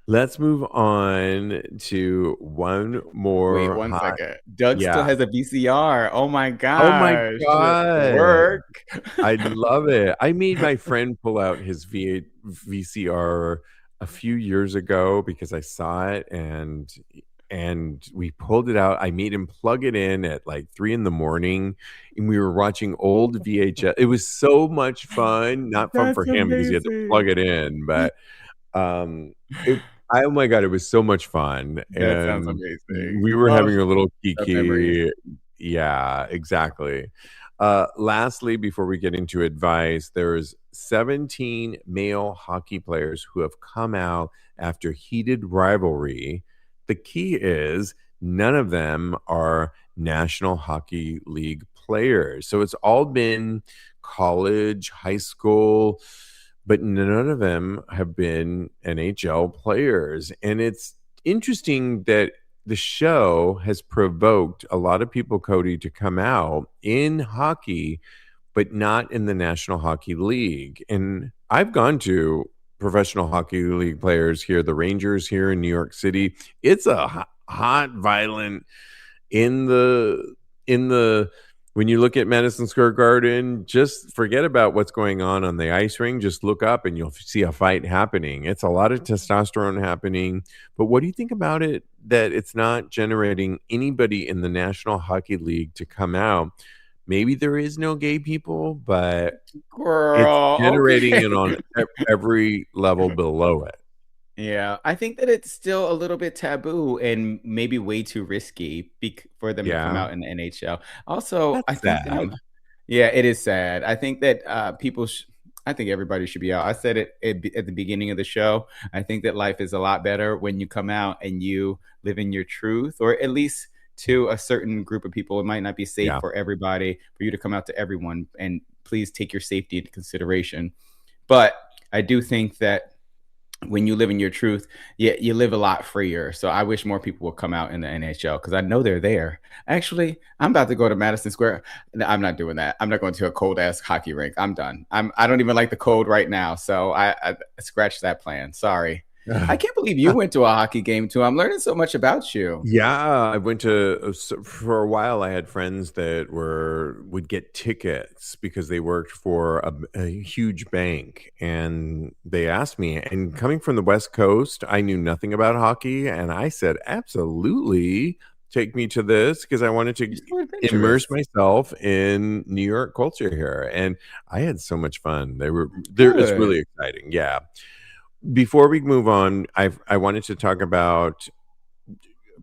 Let's move on to one more. Wait one second. Doug still has a VCR. Oh my gosh. Oh my God. Work. I love it. I made my friend pull out his VCR a few years ago because I saw it, and we pulled it out. I made him plug it in at like 3 a.m, and we were watching old VHS. It was so much fun. Not fun for him because he had to plug it in, but oh my God, it was so much fun. That sounds amazing. We were having a little kiki. Yeah, exactly. Lastly, before we get into advice, there's 17 male hockey players who have come out after heated rivalry. The key is none of them are National Hockey League players. So it's all been college, high school, but none of them have been NHL players. And it's interesting that the show has provoked a lot of people, Cody, to come out in hockey, but not in the National Hockey League. And I've gone to professional hockey league players here, the Rangers here in New York City. It's a hot, violent in the when you look at Madison Square Garden, just forget about what's going on the ice ring. Just look up and you'll see a fight happening. It's a lot of testosterone happening. But what do you think about it that it's not generating anybody in the National Hockey League to come out? Maybe there is no gay people, but it's generating it on every level below it. Yeah, I think that it's still a little bit taboo and maybe way too risky for them to come out in the NHL. Also, I think it is sad. I think that I think everybody should be out. I said it at the beginning of the show. I think that life is a lot better when you come out and you live in your truth, or at least to a certain group of people. It might not be safe for everybody, for you to come out to everyone, and please take your safety into consideration. But I do think that when you live in your truth, you live a lot freer. So I wish more people would come out in the NHL because I know they're there. Actually, I'm about to go to Madison Square. No, I'm not doing that. I'm not going to a cold ass hockey rink. I'm done. I don't even like the cold right now. So I scratched that plan. Sorry. I can't believe you went to a hockey game too. I'm learning so much about you. Yeah, I went to for a while. I had friends that would get tickets because they worked for a huge bank, and they asked me. And coming from the West Coast, I knew nothing about hockey, and I said, "Absolutely, take me to this," because I wanted to You're so immerse adventurous. myself in New York culture here, and I had so much fun. It's Good. really exciting. Yeah. Before we move on, I wanted to talk about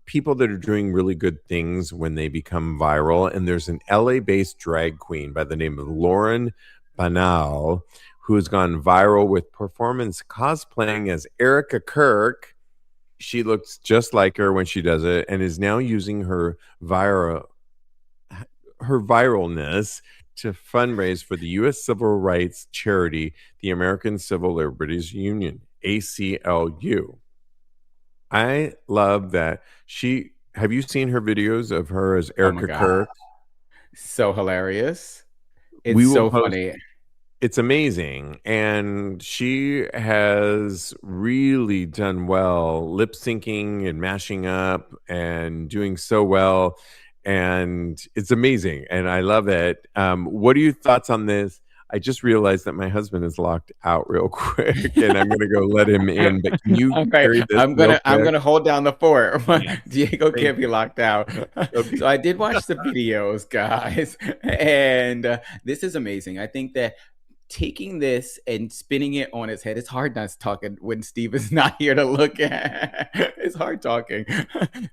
people that are doing really good things when they become viral. And there's an LA based drag queen by the name of Lauren Banal who has gone viral with performance cosplaying as Erica Kirk. She looks just like her when she does it and is now using her viralness to fundraise for the U.S. civil rights charity, the American Civil Liberties Union, ACLU. I love that she. Have you seen her videos of her as Oh my Erica God. Kirk? So hilarious. It's We will so post. funny. It's amazing, and she has really done well, lip syncing and mashing up, and doing so well, and it's amazing, and I love it. What are your thoughts on this? I just realized that my husband is locked out real quick, and I'm gonna go let him in. But can you Okay, carry this real I'm quick? gonna hold down the fort. Yes, Diego thank can't be you. locked out. Okay. So I did watch the videos, guys, and this is amazing. I think that taking this and spinning it on its head, it's hard not talking when Steve is not here to look at. It's hard talking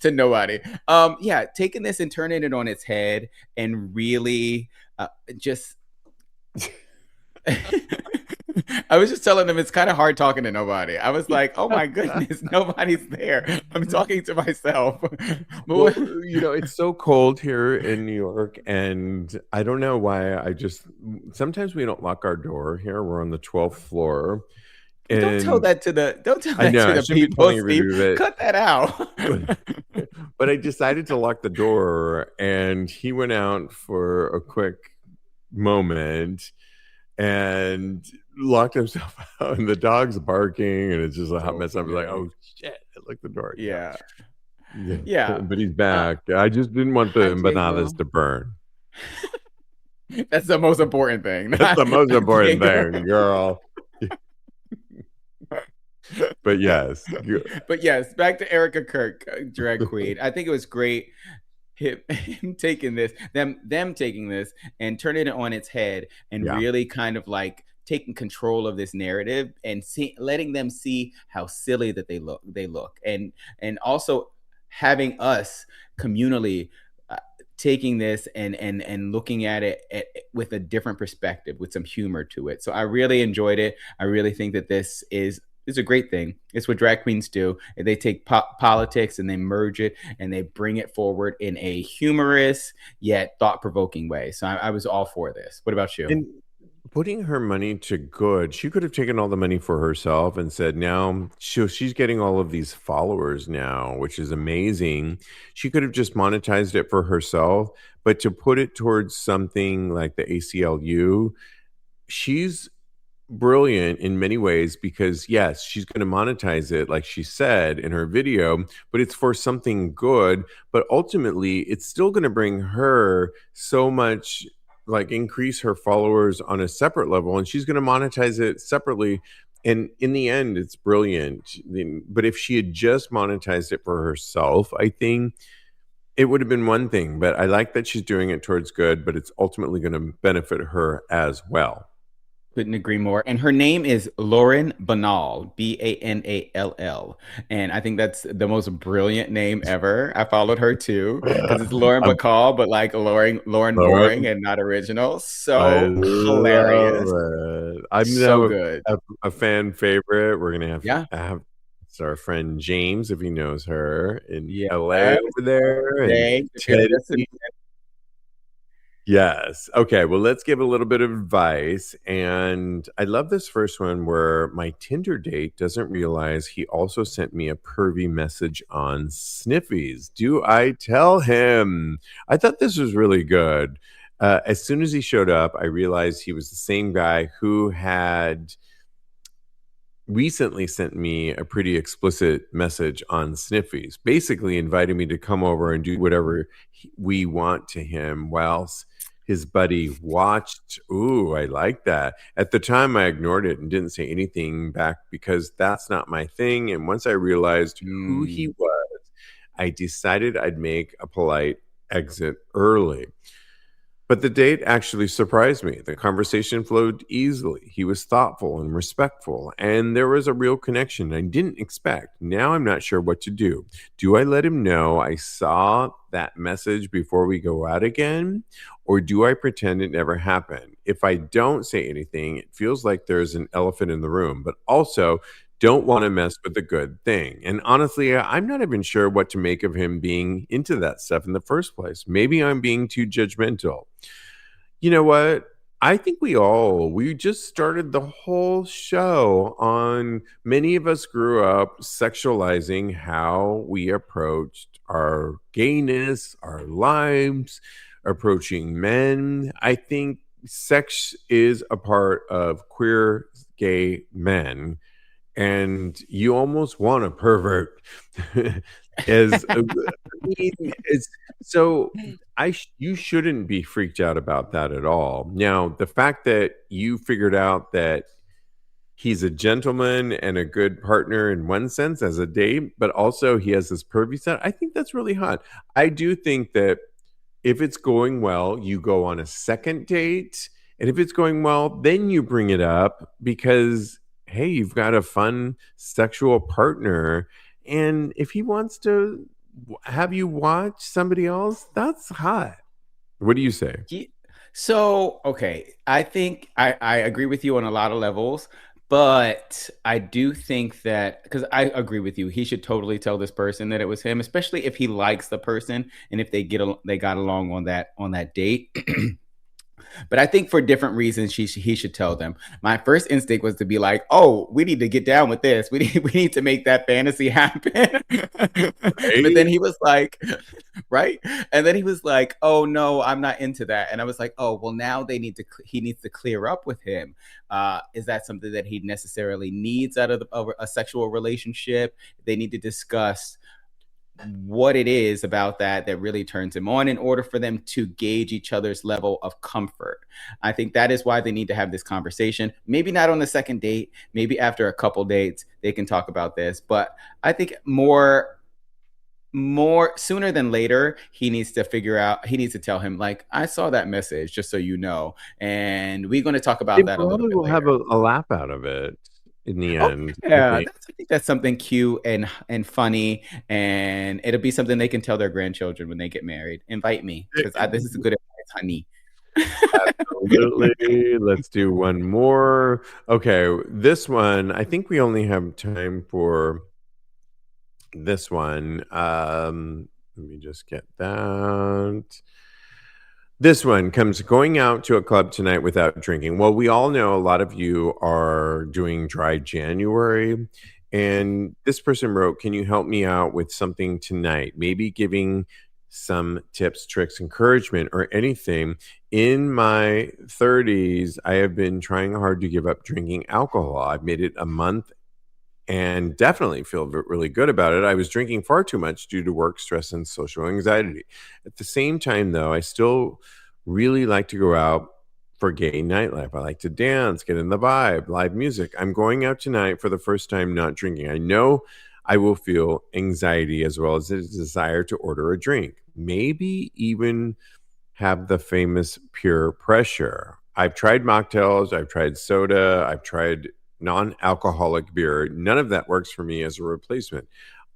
to nobody. Yeah, taking this and turning it on its head and really just I was just telling them it's kind of hard talking to nobody. I was like, oh my goodness, nobody's there. I'm talking to myself. Well, it's so cold here in New York, and I don't know why. Sometimes we don't lock our door here. We're on the 12th floor, Don't tell and that to I know I the shouldn't be people, telling Steve. everybody that. Cut that out. But I decided to lock the door, and he went out for a quick moment and locked himself out, and the dog's barking, and it's just a hot So mess. I was like, funny. "Oh shit!" I locked the door. Yeah. Yeah, Yeah. but he's Uh, back. I just didn't want the Hi, empanadas Diego. to burn. That's the most important thing. That's the most important Diego. thing, girl. But yes, But yes, back to Erica Kirk, drag queen. I think it was great him taking this, them taking this and turning it on its head and yeah. really kind of like taking control of this narrative and letting them see how silly that they look and also having us communally taking this and looking at it with a different perspective with some humor to it. So I really enjoyed it. I really think that this is a great thing. It's what drag queens do. They take politics and they merge it and they bring it forward in a humorous yet thought-provoking way. So I was all for this. What about you? And putting her money to good, she could have taken all the money for herself and said, now she's getting all of these followers now, which is amazing. She could have just monetized it for herself, but to put it towards something like the ACLU, she's brilliant in many ways because yes, she's going to monetize it like she said in her video, but it's for something good. But ultimately, it's still going to bring her so much, like increase her followers on a separate level, and she's going to monetize it separately. And in the end, it's brilliant. But if she had just monetized it for herself, I think it would have been one thing. But I like that she's doing it towards good, but it's ultimately going to benefit her as well. Couldn't agree more. And her name is Lauren Banal, Banall. And I think that's the most brilliant name ever. I followed her too because it's Lauren Bacall, but like Lauren Boring and not original. I So hilarious. love it. I'm So now good. a fan favorite. We're gonna Yeah. have it's our friend James, if he knows her, in Yeah. LA over there, and Thanks. If you're Teddy. listening, Yes. Okay. Well, let's give a little bit of advice. And I love this first one where my Tinder date doesn't realize he also sent me a pervy message on Sniffies. Do I tell him? I thought this was really good. As soon as he showed up, I realized he was the same guy who had recently sent me a pretty explicit message on Sniffies, basically inviting me to come over and do whatever we want to him whilst his buddy watched. Ooh, I like that. At the time, I ignored it and didn't say anything back because that's not my thing. And once I realized who he was, I decided I'd make a polite exit early. But the date actually surprised me. The conversation flowed easily. He was thoughtful and respectful, and there was a real connection I didn't expect. Now I'm not sure what to do. Do I let him know I saw that message before we go out again? Or do I pretend it never happened? If I don't say anything, it feels like there's an elephant in the room, but also don't want to mess with a good thing. And honestly, I'm not even sure what to make of him being into that stuff in the first place. Maybe I'm being too judgmental. You know what? I think we just started the whole show on many of us grew up sexualizing how we approached our gayness, our lives, approaching men. I think sex is a part of queer gay men, and you almost want a pervert as I mean, it's so you shouldn't be freaked out about that at all. Now, the fact that you figured out that he's a gentleman and a good partner in one sense as a date, but also he has this pervy side, I think that's really hot. I do think that if it's going well, you go on a second date. And if it's going well, then you bring it up because, hey, you've got a fun sexual partner. And if he wants to have you watch somebody else, that's hot. What do you say? So, okay, I think I agree with you on a lot of levels, but I do think that because I agree with you, he should totally tell this person that it was him, especially if he likes the person and if they got along on that date. But I think for different reasons, he should tell them. My first instinct was to be like, "Oh, we need to get down with this. We need to make that fantasy happen." But then he was like, "Right," and then he was like, "Oh no, I'm not into that." And I was like, "Oh well, now he needs to clear up with him. Is that something that he necessarily needs out of a sexual relationship? They need to discuss." What it is about that really turns him on in order for them to gauge each other's level of comfort. I think that is why they need to have this conversation. Maybe not on the second date, maybe after a couple dates, they can talk about this. But I think more sooner than later, he needs to tell him, like, I saw that message, just so you know. And we're going to talk about that a little bit will later. have a laugh out of it. In the end, yeah, I think that's something cute and funny, and it'll be something they can tell their grandchildren when they get married. Invite me because this is a good advice, honey. Absolutely. Let's do one more. Okay, this one, I think we only have time for this one. Let me just get that. This one comes going out to a club tonight without drinking. Well, we all know a lot of you are doing dry January. And this person wrote, can you help me out with something tonight? Maybe giving some tips, tricks, encouragement, or anything. In my 30s, I have been trying hard to give up drinking alcohol. I've made it a month and definitely feel really good about it. I was drinking far too much due to work stress and social anxiety. At the same time, though, I still really like to go out for gay nightlife. I like to dance, get in the vibe, live music. I'm going out tonight for the first time not drinking. I know I will feel anxiety as well as a desire to order a drink, maybe even have the famous peer pressure. I've tried mocktails, I've tried soda, I've tried non-alcoholic beer. None of that works for me as a replacement.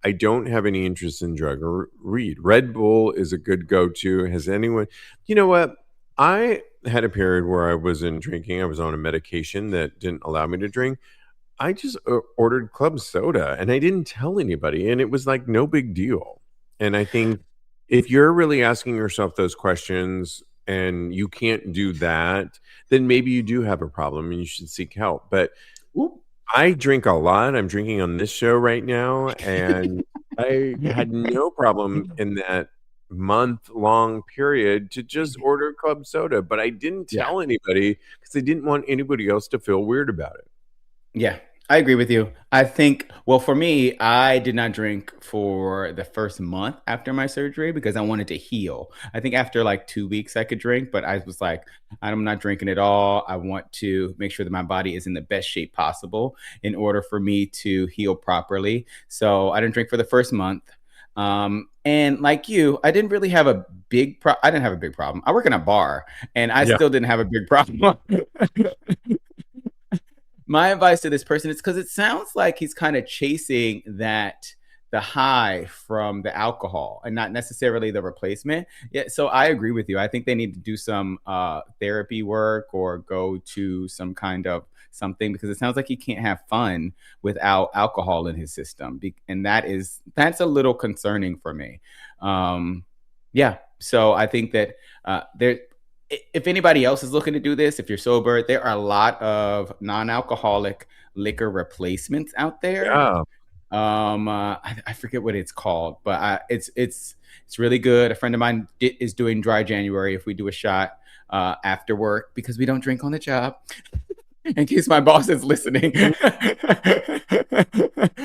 I don't have any interest in drug or weed. Red Bull is a good go-to. Has anyone, you know what? I had a period where I wasn't drinking. I was on a medication that didn't allow me to drink. I just ordered club soda and I didn't tell anybody. And it was like no big deal. And I think if you're really asking yourself those questions and you can't do that, then maybe you do have a problem and you should seek help. But I drink a lot. I'm drinking on this show right now. And I had no problem in that month-long period to just order club soda. But I didn't tell anybody because I didn't want anybody else to feel weird about it. Yeah, I agree with you. I think, well, for me, I did not drink for the first month after my surgery because I wanted to heal. I think after like 2 weeks I could drink, but I was like, I'm not drinking at all. I want to make sure that my body is in the best shape possible in order for me to heal properly. So I didn't drink for the first month. And like you, I didn't really have a big I didn't have a big problem. I work in a bar and I still didn't have a big problem. My advice to this person is because it sounds like he's kind of chasing the high from the alcohol and not necessarily the replacement. Yeah, so I agree with you. I think they need to do some therapy work or go to some kind of something because it sounds like he can't have fun without alcohol in his system, and that's a little concerning for me. Yeah, so I think that if anybody else is looking to do this, if you're sober, there are a lot of non-alcoholic liquor replacements out there. Yeah. I forget what it's called, but it's really good. A friend of mine is doing dry January if we do a shot after work because we don't drink on the job. In case my boss is listening. Oh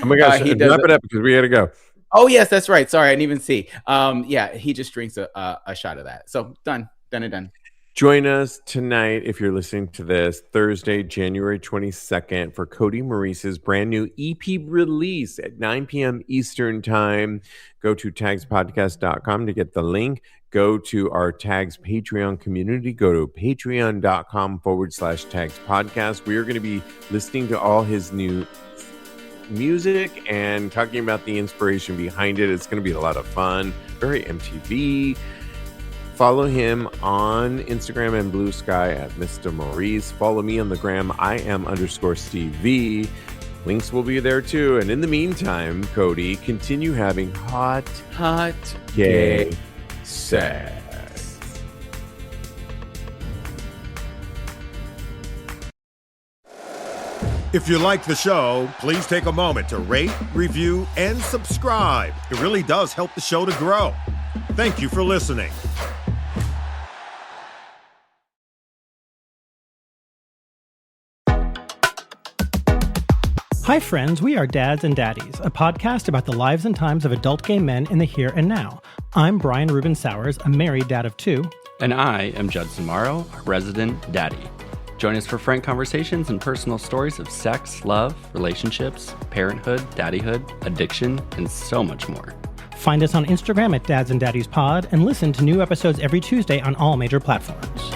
my gosh, wrap it up because we got to go. Oh yes, that's right. Sorry, I didn't even see. Yeah, he just drinks a shot of that. So done and done. Join us tonight, if you're listening to this, Thursday, January 22nd, for Cody Maurice's brand new EP release at 9 p.m. Eastern Time. Go to tagspodcast.com to get the link. Go to our Tags Patreon community. Go to patreon.com/Tags Podcast. We are going to be listening to all his new music and talking about the inspiration behind it. It's going to be a lot of fun. Very MTV. Follow him on Instagram and Blue Sky at Mr. Maurice. Follow me on the gram. I am _Steve V. Links will be there too. And in the meantime, Cody, continue having hot gay sex. If you like the show, please take a moment to rate, review, and subscribe. It really does help the show to grow. Thank you for listening. Hi, friends. We are Dads and Daddies, a podcast about the lives and times of adult gay men in the here and now. I'm Brian Ruben Sowers, a married dad of 2. And I am Judson Morrow, a resident daddy. Join us for frank conversations and personal stories of sex, love, relationships, parenthood, daddyhood, addiction, and so much more. Find us on Instagram at Dads and Daddies Pod and listen to new episodes every Tuesday on all major platforms.